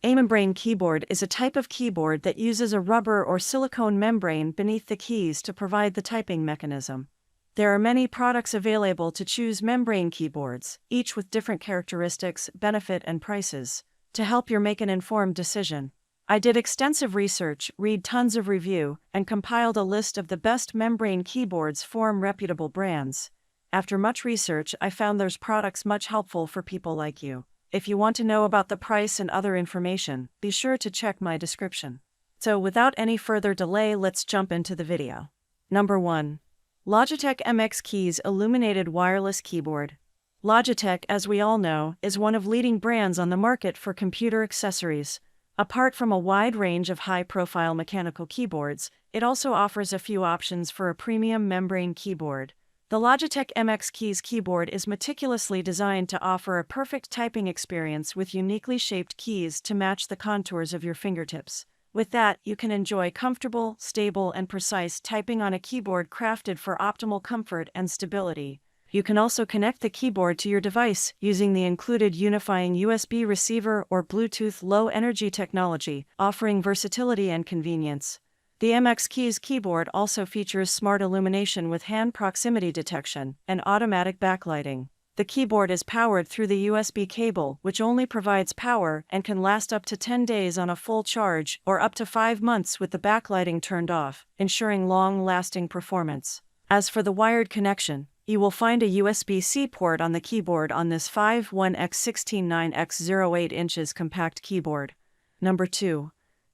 A membrane keyboard is a type of keyboard that uses a rubber or silicone membrane beneath the keys to provide the typing mechanism. There are many products available to choose membrane keyboards, each with different characteristics, benefit, and prices, to help you make an informed decision. I did extensive research, read tons of review, and compiled a list of the best membrane keyboards from reputable brands. After much research, I found there's products much helpful for people like you. If you want to know about the price and other information, be sure to check my description. So without any further delay, let's jump into the video. Number 1. Logitech MX Keys Illuminated Wireless Keyboard. Logitech, as we all know, is one of leading brands on the market for computer accessories. Apart from a wide range of high-profile mechanical keyboards, it also offers a few options for a premium membrane keyboard. The Logitech MX Keys keyboard is meticulously designed to offer a perfect typing experience with uniquely shaped keys to match the contours of your fingertips. With that, you can enjoy comfortable, stable, and precise typing on a keyboard crafted for optimal comfort and stability. You can also connect the keyboard to your device using the included unifying USB receiver or Bluetooth low-energy technology, offering versatility and convenience. The MX Keys keyboard also features smart illumination with hand proximity detection and automatic backlighting. The keyboard is powered through the USB cable, which only provides power and can last up to 10 days on a full charge or up to 5 months with the backlighting turned off, ensuring long-lasting performance. As for the wired connection, you will find a USB-C port on the keyboard on this 5.1x16.9x08 inches compact keyboard. Number 2.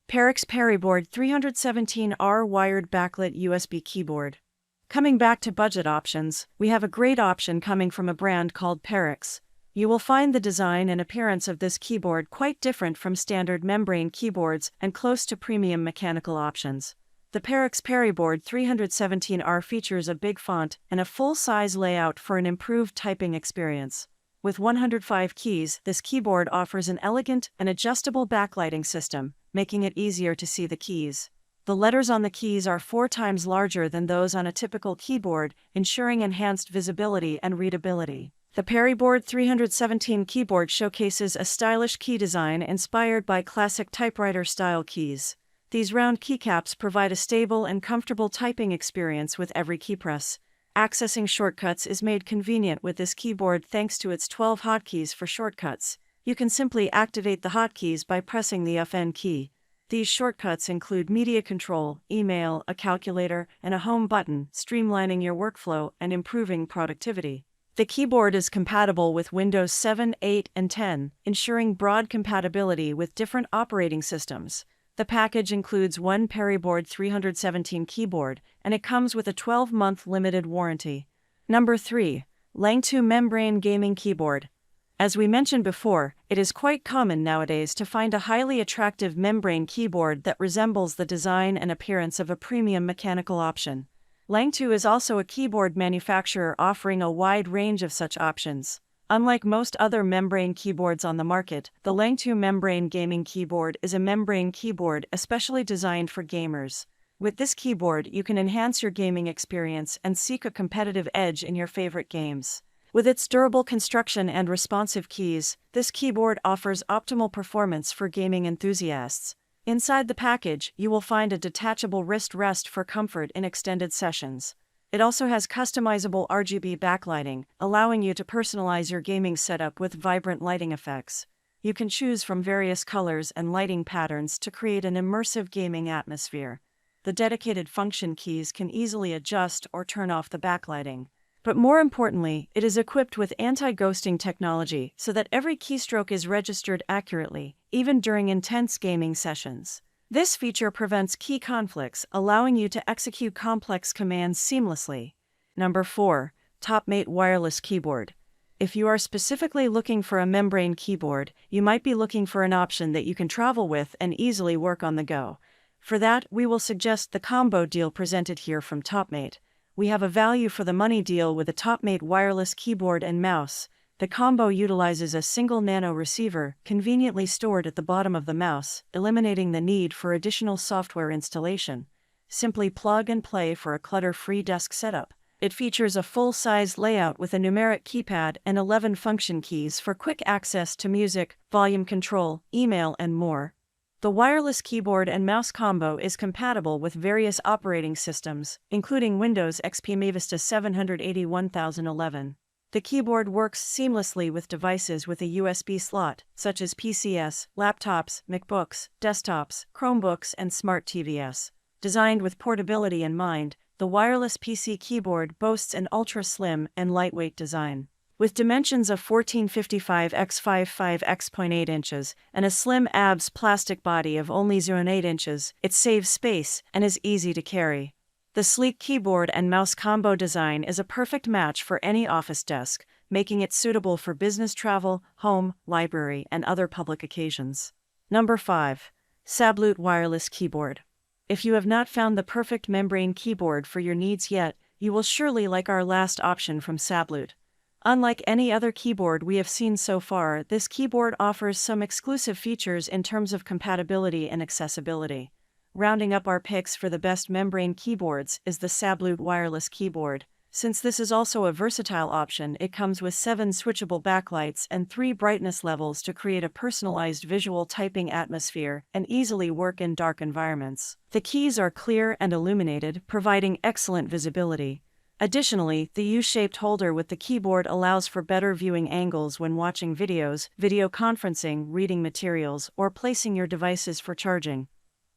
PERIX PeriBoard 317R Wired Backlit USB Keyboard. Coming back to budget options, we have a great option coming from a brand called PERIX. You will find the design and appearance of this keyboard quite different from standard membrane keyboards and close to premium mechanical options. The PERIX PeriBoard 317R features a big font and a full-size layout for an improved typing experience. With 105 keys, this keyboard offers an elegant and adjustable backlighting system, making it easier to see the keys. The letters on the keys are 4 times larger than those on a typical keyboard, ensuring enhanced visibility and readability. The PeriBoard 317 keyboard showcases a stylish key design inspired by classic typewriter-style keys. These round keycaps provide a stable and comfortable typing experience with every key press. Accessing shortcuts is made convenient with this keyboard thanks to its 12 hotkeys for shortcuts. You can simply activate the hotkeys by pressing the FN key. These shortcuts include media control, email, a calculator, and a home button, streamlining your workflow and improving productivity. The keyboard is compatible with Windows 7, 8, and 10, ensuring broad compatibility with different operating systems. The package includes one PeriBoard 317 keyboard, and it comes with a 12-month limited warranty. Number 3. Langtu Membrane Gaming Keyboard. As we mentioned before, it is quite common nowadays to find a highly attractive membrane keyboard that resembles the design and appearance of a premium mechanical option. Langtu is also a keyboard manufacturer offering a wide range of such options. Unlike most other membrane keyboards on the market, the Langtu Membrane Gaming Keyboard is a membrane keyboard especially designed for gamers. With this keyboard, you can enhance your gaming experience and seek a competitive edge in your favorite games. With its durable construction and responsive keys, this keyboard offers optimal performance for gaming enthusiasts. Inside the package, you will find a detachable wrist rest for comfort in extended sessions. It also has customizable RGB backlighting, allowing you to personalize your gaming setup with vibrant lighting effects. You can choose from various colors and lighting patterns to create an immersive gaming atmosphere. The dedicated function keys can easily adjust or turn off the backlighting. But more importantly, it is equipped with anti-ghosting technology so that every keystroke is registered accurately, even during intense gaming sessions. This feature prevents key conflicts, allowing you to execute complex commands seamlessly. Number 4. TopMate Wireless Keyboard. If you are specifically looking for a membrane keyboard, you might be looking for an option that you can travel with and easily work on the go. For that, we will suggest the combo deal presented here from TopMate. We have a value for the money deal with a TopMate wireless keyboard and mouse. The combo utilizes a single nano receiver, conveniently stored at the bottom of the mouse, eliminating the need for additional software installation. Simply plug and play for a clutter-free desk setup. It features a full-size layout with a numeric keypad and 11 function keys for quick access to music, volume control, email, and more. The wireless keyboard and mouse combo is compatible with various operating systems, including Windows XP Vista 780 1011. The keyboard works seamlessly with devices with a USB slot, such as PCs, laptops, MacBooks, desktops, Chromebooks, and smart TVs. Designed with portability in mind, the wireless PC keyboard boasts an ultra-slim and lightweight design. With dimensions of 1455 x 55 x 0.8 inches and a slim ABS plastic body of only 0.8 inches, it saves space and is easy to carry. The sleek keyboard and mouse combo design is a perfect match for any office desk, making it suitable for business travel, home, library, and other public occasions. Number 5. Sablute Wireless Keyboard. If you have not found the perfect membrane keyboard for your needs yet, you will surely like our last option from Sablute. Unlike any other keyboard we have seen so far, this keyboard offers some exclusive features in terms of compatibility and accessibility. Rounding up our picks for the best membrane keyboards is the Sablute Wireless Keyboard. Since this is also a versatile option, it comes with 7 switchable backlights and 3 brightness levels to create a personalized visual typing atmosphere and easily work in dark environments. The keys are clear and illuminated, providing excellent visibility. Additionally, the U-shaped holder with the keyboard allows for better viewing angles when watching videos, video conferencing, reading materials, or placing your devices for charging.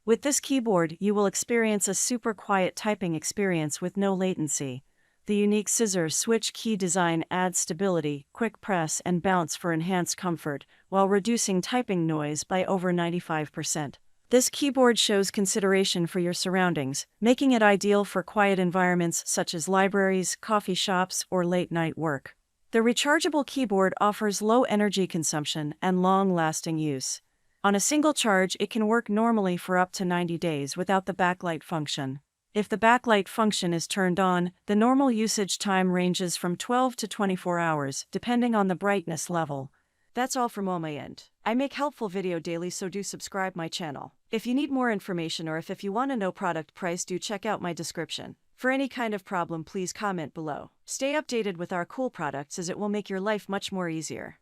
With this keyboard, you will experience a super quiet typing experience with no latency. The unique scissor switch key design adds stability, quick press, and bounce for enhanced comfort, while reducing typing noise by over 95%. This keyboard shows consideration for your surroundings, making it ideal for quiet environments such as libraries, coffee shops, or late-night work. The rechargeable keyboard offers low energy consumption and long-lasting use. On a single charge, it can work normally for up to 90 days without the backlight function. If the backlight function is turned on, the normal usage time ranges from 12 to 24 hours, depending on the brightness level. That's all from my end. I make helpful video daily, so do subscribe my channel. If you need more information or if you want to know product price, do check out my description. For any kind of problem, please comment below. Stay updated with our cool products as it will make your life much more easier.